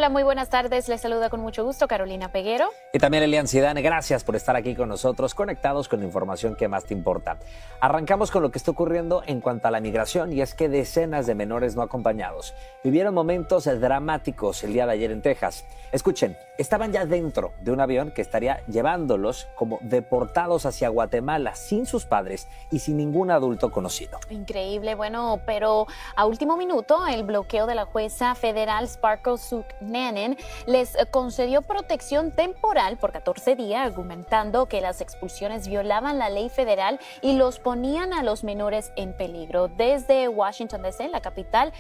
Hola, muy buenas tardes. Les saluda con mucho gusto Carolina Peguero. Y también Elian Zidane, gracias por estar aquí con nosotros, conectados con la información que más te importa. Arrancamos con lo que está ocurriendo en cuanto a la migración, y es que decenas de menores no acompañados vivieron momentos dramáticos el día de ayer en Texas. Escuchen, estaban ya dentro de un avión que estaría llevándolos como deportados hacia Guatemala sin sus padres y sin ningún adulto conocido. Increíble, bueno, pero a último minuto el bloqueo de la jueza federal Sparkle Suknanen les concedió protección temporal por 14 días, argumentando que las expulsiones violaban la ley federal y los ponían a los menores en peligro. Desde Washington, D.C., la capital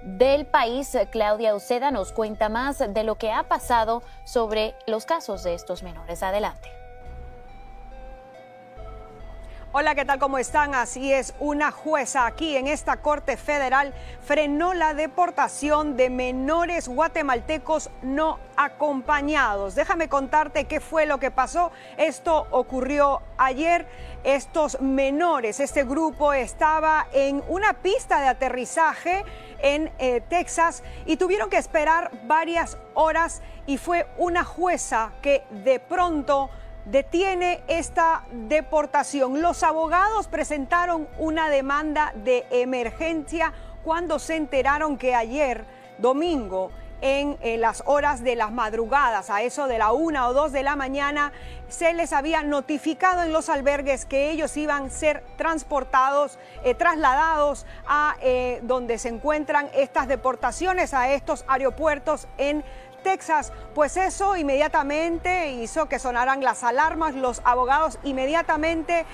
del país, Claudia Uceda nos cuenta más de lo que ha pasado sobre los casos de estos menores. Adelante. Hola, ¿qué tal? ¿Cómo están? Así es, una jueza aquí en esta Corte Federal frenó la deportación de menores guatemaltecos no acompañados. Déjame contarte qué fue lo que pasó. Esto ocurrió ayer. Estos menores, este grupo estaba en una pista de aterrizaje en Texas y tuvieron que esperar varias horas, y fue una jueza que de pronto detiene esta deportación. Los abogados presentaron una demanda de emergencia cuando se enteraron que ayer, domingo, en las horas de las madrugadas, a eso de la 1 o 2 de la mañana, se les había notificado en los albergues que ellos iban a ser transportados, trasladados a donde se encuentran estas deportaciones, a estos aeropuertos en Texas. Pues eso inmediatamente hizo que sonaran las alarmas. Los abogados inmediatamente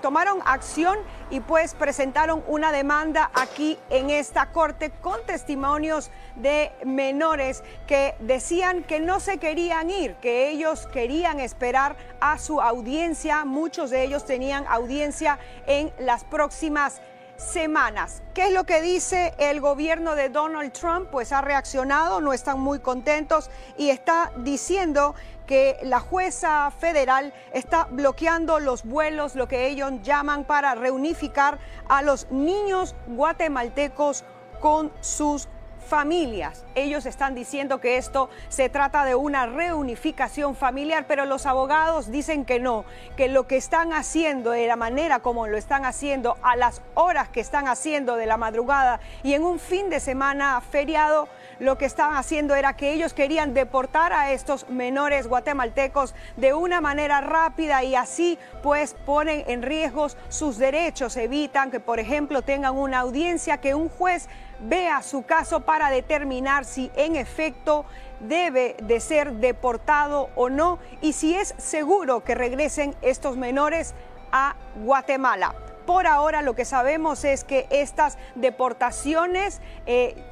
tomaron acción y pues presentaron una demanda aquí en esta corte con testimonios de menores que decían que no se querían ir, que ellos querían esperar a su audiencia. Muchos de ellos tenían audiencia en las próximas semanas. ¿Qué es lo que dice el gobierno de Donald Trump? Pues ha reaccionado, no están muy contentos y está diciendo que la jueza federal está bloqueando los vuelos, lo que ellos llaman, para reunificar a los niños guatemaltecos con sus familias. Ellos están diciendo que esto se trata de una reunificación familiar, pero los abogados dicen que no, que lo que están haciendo, de la manera como lo están haciendo, a las horas que están haciendo de la madrugada y en un fin de semana feriado, lo que estaban haciendo era que ellos querían deportar a estos menores guatemaltecos de una manera rápida, y así pues ponen en riesgo sus derechos, evitan que, por ejemplo, tengan una audiencia, que un juez vea su caso para determinar si en efecto debe de ser deportado o no, y si es seguro que regresen estos menores a Guatemala. Por ahora lo que sabemos es que estas deportaciones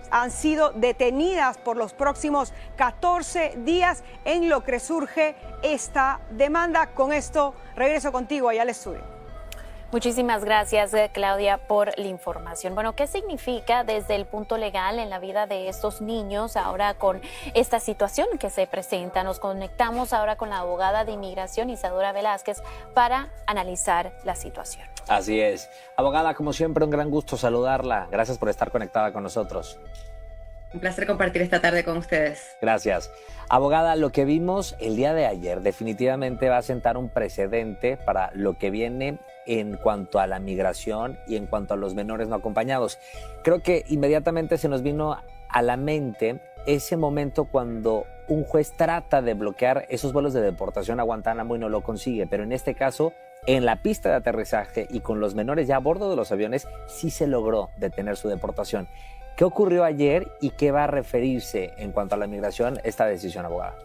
han sido detenidas por los próximos 14 días en lo que surge esta demanda. Con esto regreso contigo allá al estudio. Muchísimas gracias, Claudia, por la información. Bueno, ¿qué significa desde el punto legal en la vida de estos niños ahora con esta situación que se presenta? Nos conectamos ahora con la abogada de inmigración, Isadora Velázquez, para analizar la situación. Así es. Abogada, como siempre, un gran gusto saludarla. Gracias por estar conectada con nosotros. Un placer compartir esta tarde con ustedes. Gracias. Abogada, lo que vimos el día de ayer definitivamente va a sentar un precedente para lo que viene en cuanto a la migración y en cuanto a los menores no acompañados. Creo que inmediatamente se nos vino a la mente ese momento cuando un juez trata de bloquear esos vuelos de deportación a Guantánamo y no lo consigue, pero en este caso, en la pista de aterrizaje y con los menores ya a bordo de los aviones, sí se logró detener su deportación. ¿Qué ocurrió ayer y qué va a referirse en cuanto a la migración esta decisión, abogada?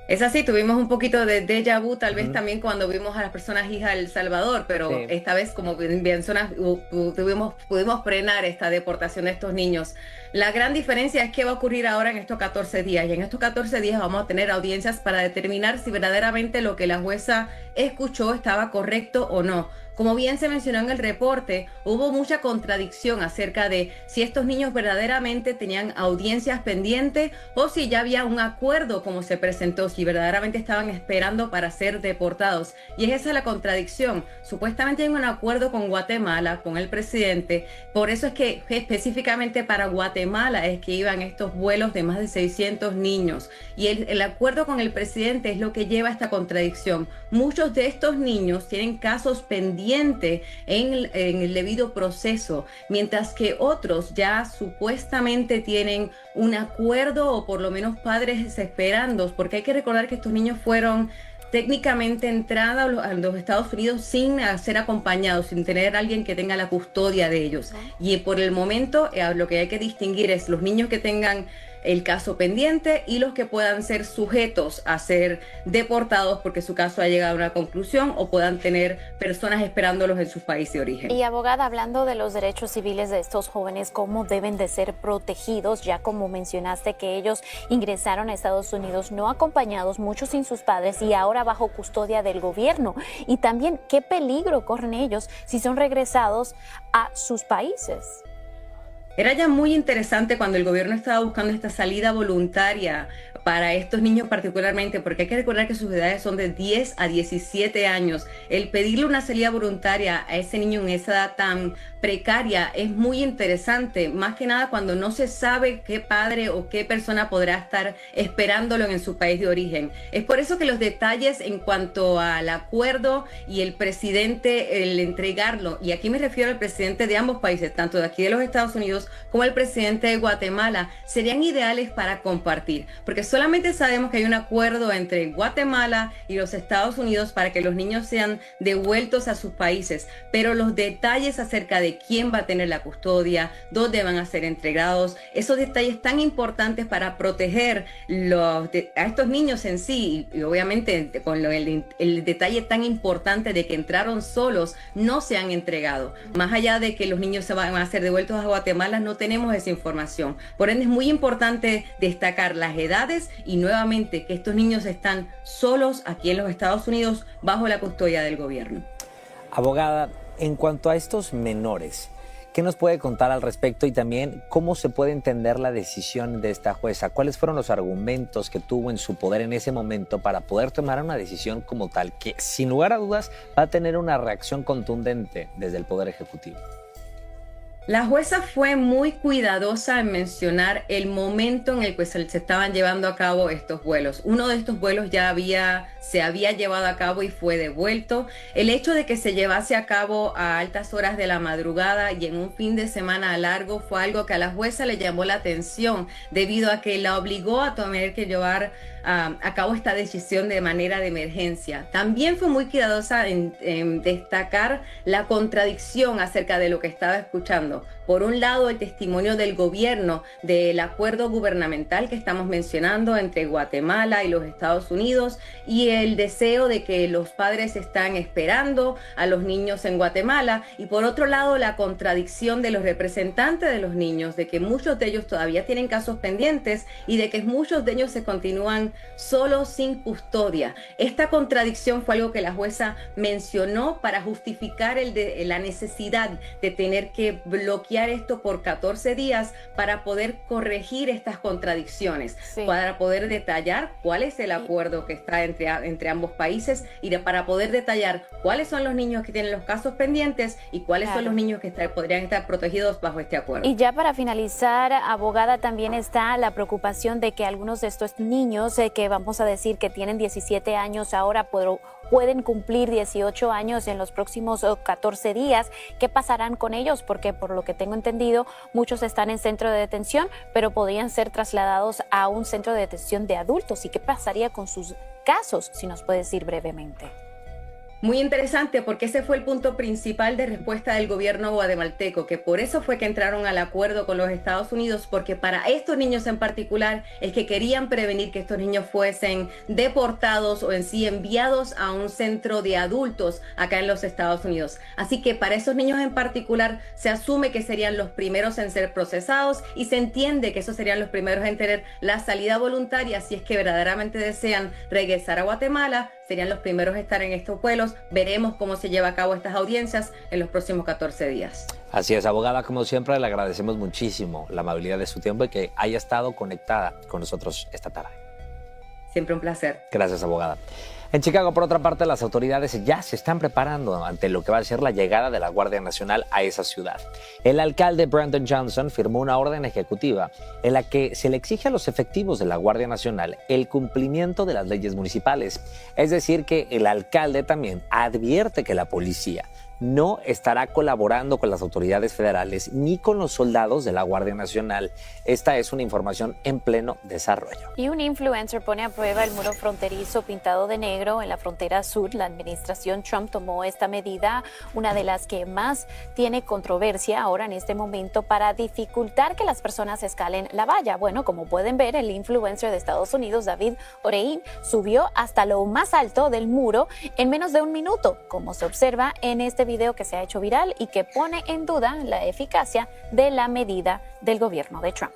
Es así, tuvimos un poquito de déjà vu, tal vez también cuando vimos a las personas hijas de El Salvador, pero sí, esta vez, como bien sonas, pudimos frenar esta deportación de estos niños. La gran diferencia es qué va a ocurrir ahora en estos 14 días. Y en estos 14 días vamos a tener audiencias para determinar si verdaderamente lo que la jueza escuchó estaba correcto o no. Como bien se mencionó en el reporte, hubo mucha contradicción acerca de si estos niños verdaderamente tenían audiencias pendientes o si ya había un acuerdo como se presentó, si verdaderamente estaban esperando para ser deportados. Y es esa la contradicción. Supuestamente hay un acuerdo con Guatemala, con el presidente. Por eso es que específicamente para Guatemala es que iban estos vuelos de más de 600 niños. Y el acuerdo con el presidente es lo que lleva a esta contradicción. Muchos de estos niños tienen casos pendientes en el debido proceso, mientras que otros ya supuestamente tienen un acuerdo o por lo menos padres esperando, porque hay que recordar que estos niños fueron técnicamente entrada a los Estados Unidos sin ser acompañados, sin tener a alguien que tenga la custodia de ellos. Y por el momento lo que hay que distinguir es los niños que tengan el caso pendiente y los que puedan ser sujetos a ser deportados porque su caso ha llegado a una conclusión o puedan tener personas esperándolos en su país de origen. Y abogada, hablando de los derechos civiles de estos jóvenes, ¿cómo deben de ser protegidos? Ya como mencionaste que ellos ingresaron a Estados Unidos no acompañados, muchos sin sus padres y ahora bajo custodia del gobierno. Y también, ¿qué peligro corren ellos si son regresados a sus países? Era ya muy interesante cuando el gobierno estaba buscando esta salida voluntaria para estos niños particularmente, porque hay que recordar que sus edades son de 10 a 17 años. El pedirle una salida voluntaria a ese niño en esa edad tan precaria es muy interesante, más que nada cuando no se sabe qué padre o qué persona podrá estar esperándolo en su país de origen. Es por eso que los detalles en cuanto al acuerdo y el presidente, el entregarlo, y aquí me refiero al presidente de ambos países, tanto de aquí de los Estados Unidos como el presidente de Guatemala, serían ideales para compartir, porque solamente sabemos que hay un acuerdo entre Guatemala y los Estados Unidos para que los niños sean devueltos a sus países, pero los detalles acerca de quién va a tener la custodia, dónde van a ser entregados, esos detalles tan importantes para proteger a estos niños en sí, y obviamente con el detalle tan importante de que entraron solos, no se han entregado. Más allá de que los niños se van a ser devueltos a Guatemala, no tenemos esa información. Por ende, es muy importante destacar las edades y nuevamente que estos niños están solos aquí en los Estados Unidos bajo la custodia del gobierno. Abogada, en cuanto a estos menores, ¿qué nos puede contar al respecto y también cómo se puede entender la decisión de esta jueza? ¿Cuáles fueron los argumentos que tuvo en su poder en ese momento para poder tomar una decisión como tal que, sin lugar a dudas, va a tener una reacción contundente desde el Poder Ejecutivo? La jueza fue muy cuidadosa en mencionar el momento en el que se estaban llevando a cabo estos vuelos. Uno de estos vuelos se había llevado a cabo y fue devuelto. El hecho de que se llevase a cabo a altas horas de la madrugada y en un fin de semana largo fue algo que a la jueza le llamó la atención debido a que la obligó a tener que llevar a cabo esta decisión de manera de emergencia. También fue muy cuidadosa en destacar la contradicción acerca de lo que estaba escuchando. Por un lado, el testimonio del gobierno del acuerdo gubernamental que estamos mencionando entre Guatemala y los Estados Unidos y el deseo de que los padres están esperando a los niños en Guatemala, y por otro lado, la contradicción de los representantes de los niños, de que muchos de ellos todavía tienen casos pendientes y de que muchos de ellos se continúan solos sin custodia. Esta contradicción fue algo que la jueza mencionó para justificar la necesidad de tener que bloquear esto por 14 días para poder corregir estas contradicciones, para poder detallar cuál es el acuerdo que está entre ambos países y para poder detallar cuáles son los niños que tienen los casos pendientes y cuáles son los niños que podrían estar protegidos bajo este acuerdo. Y ya para finalizar, abogada, también está la preocupación de que algunos de estos niños que vamos a decir que tienen 17 años ahora pueden cumplir 18 años en los próximos 14 días. ¿Qué pasarán con ellos? Porque por lo que tengo entendido, muchos están en centro de detención, pero podrían ser trasladados a un centro de detención de adultos. ¿Y qué pasaría con sus casos? Si nos puedes decir brevemente. Muy interesante, porque ese fue el punto principal de respuesta del gobierno guatemalteco, que por eso fue que entraron al acuerdo con los Estados Unidos, porque para estos niños en particular es que querían prevenir que estos niños fuesen deportados o en sí enviados a un centro de adultos acá en los Estados Unidos. Así que para esos niños en particular se asume que serían los primeros en ser procesados y se entiende que esos serían los primeros en tener la salida voluntaria si es que verdaderamente desean regresar a Guatemala serían los primeros a estar en estos vuelos. Veremos cómo se lleva a cabo estas audiencias en los próximos 14 días. Así es, abogada, como siempre, le agradecemos muchísimo la amabilidad de su tiempo y que haya estado conectada con nosotros esta tarde. Siempre un placer. Gracias, abogada. En Chicago, por otra parte, las autoridades ya se están preparando ante lo que va a ser la llegada de la Guardia Nacional a esa ciudad. El alcalde Brandon Johnson firmó una orden ejecutiva en la que se le exige a los efectivos de la Guardia Nacional el cumplimiento de las leyes municipales. Es decir, que el alcalde también advierte que la policía no estará colaborando con las autoridades federales ni con los soldados de la Guardia Nacional. Esta es una información en pleno desarrollo. Y un influencer pone a prueba el muro fronterizo pintado de negro en la frontera sur. La administración Trump tomó esta medida, una de las que más tiene controversia ahora en este momento, para dificultar que las personas escalen la valla. Bueno, como pueden ver, el influencer de Estados Unidos, David Orein, subió hasta lo más alto del muro en menos de un minuto, como se observa en este video que se ha hecho viral y que pone en duda la eficacia de la medida del gobierno de Trump.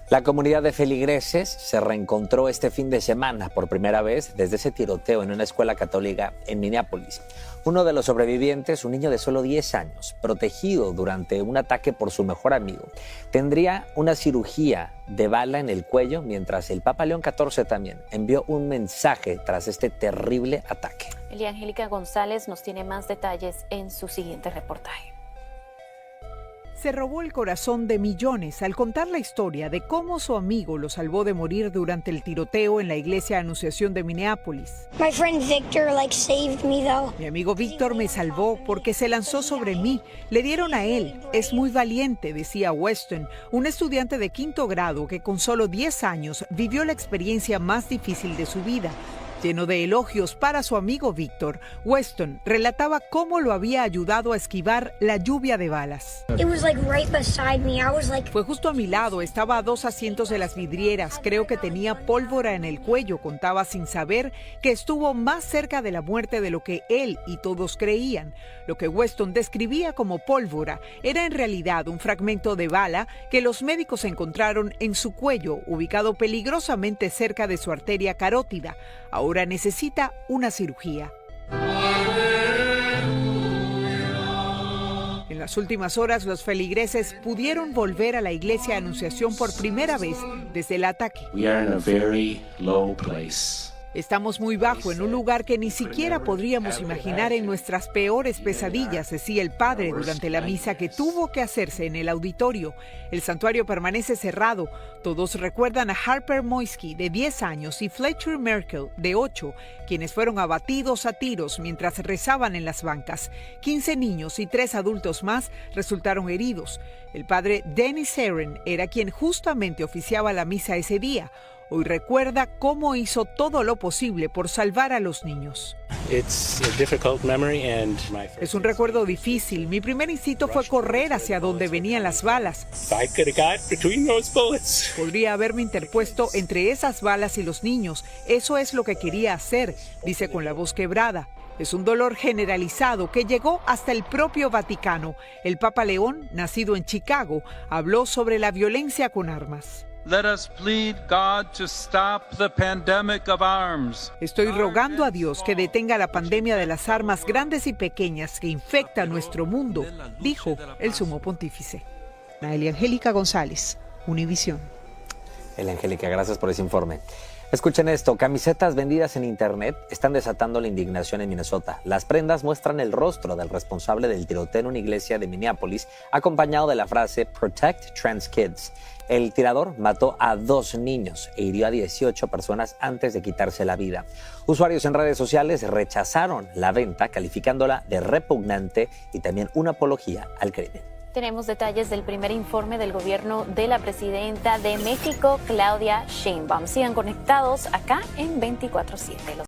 La comunidad de feligreses se reencontró este fin de semana por primera vez desde ese tiroteo en una escuela católica en Minneapolis. Uno de los sobrevivientes, un niño de solo 10 años, protegido durante un ataque por su mejor amigo, tendría una cirugía de bala en el cuello, mientras el Papa León XIV también envió un mensaje tras este terrible ataque. Angélica González nos tiene más detalles en su siguiente reportaje. Se robó el corazón de millones al contar la historia de cómo su amigo lo salvó de morir durante el tiroteo en la iglesia Anunciación de Minneapolis. My friend Victor saved me though. Mi amigo Víctor me salvó porque se lanzó sobre mí. Le dieron a él. Es muy valiente, decía Weston, un estudiante de 5º grado que con solo 10 años vivió la experiencia más difícil de su vida. Lleno de elogios para su amigo Víctor, Weston relataba cómo lo había ayudado a esquivar la lluvia de balas. Fue justo a mi lado, estaba a 2 asientos de las vidrieras, creo que tenía pólvora en el cuello, contaba sin saber que estuvo más cerca de la muerte de lo que él y todos creían. Lo que Weston describía como pólvora era en realidad un fragmento de bala que los médicos encontraron en su cuello, ubicado peligrosamente cerca de su arteria carótida. Ahora necesita una cirugía. En las últimas horas, los feligreses pudieron volver a la iglesia Anunciación por primera vez desde el ataque. Estamos muy bajo, en un lugar que ni siquiera podríamos imaginar en nuestras peores pesadillas, decía el padre durante la misa que tuvo que hacerse en el auditorio. El santuario permanece cerrado. Todos recuerdan a Harper Moisky, de 10 años, y Fletcher Merkel, de 8, quienes fueron abatidos a tiros mientras rezaban en las bancas. 15 niños y 3 adultos más resultaron heridos. El padre Dennis Aaron era quien justamente oficiaba la misa ese día. Hoy recuerda cómo hizo todo lo posible por salvar a los niños. Es un recuerdo difícil. Mi primer instinto fue correr hacia donde venían las balas. Podría haberme interpuesto entre esas balas y los niños. Eso es lo que quería hacer, dice con la voz quebrada. Es un dolor generalizado que llegó hasta el propio Vaticano. El Papa León, nacido en Chicago, habló sobre la violencia con armas. Estoy rogando a Dios que detenga la pandemia de las armas grandes y pequeñas que infecta nuestro mundo, dijo el sumo pontífice. Angélica González, Univisión. Angélica, gracias por ese informe. Escuchen esto, camisetas vendidas en internet están desatando la indignación en Minnesota. Las prendas muestran el rostro del responsable del tiroteo en una iglesia de Minneapolis, acompañado de la frase Protect Trans Kids. El tirador mató a 2 niños e hirió a 18 personas antes de quitarse la vida. Usuarios en redes sociales rechazaron la venta, calificándola de repugnante y también una apología al crimen. Tenemos detalles del primer informe del gobierno de la presidenta de México, Claudia Sheinbaum. Sigan conectados acá en 24/7.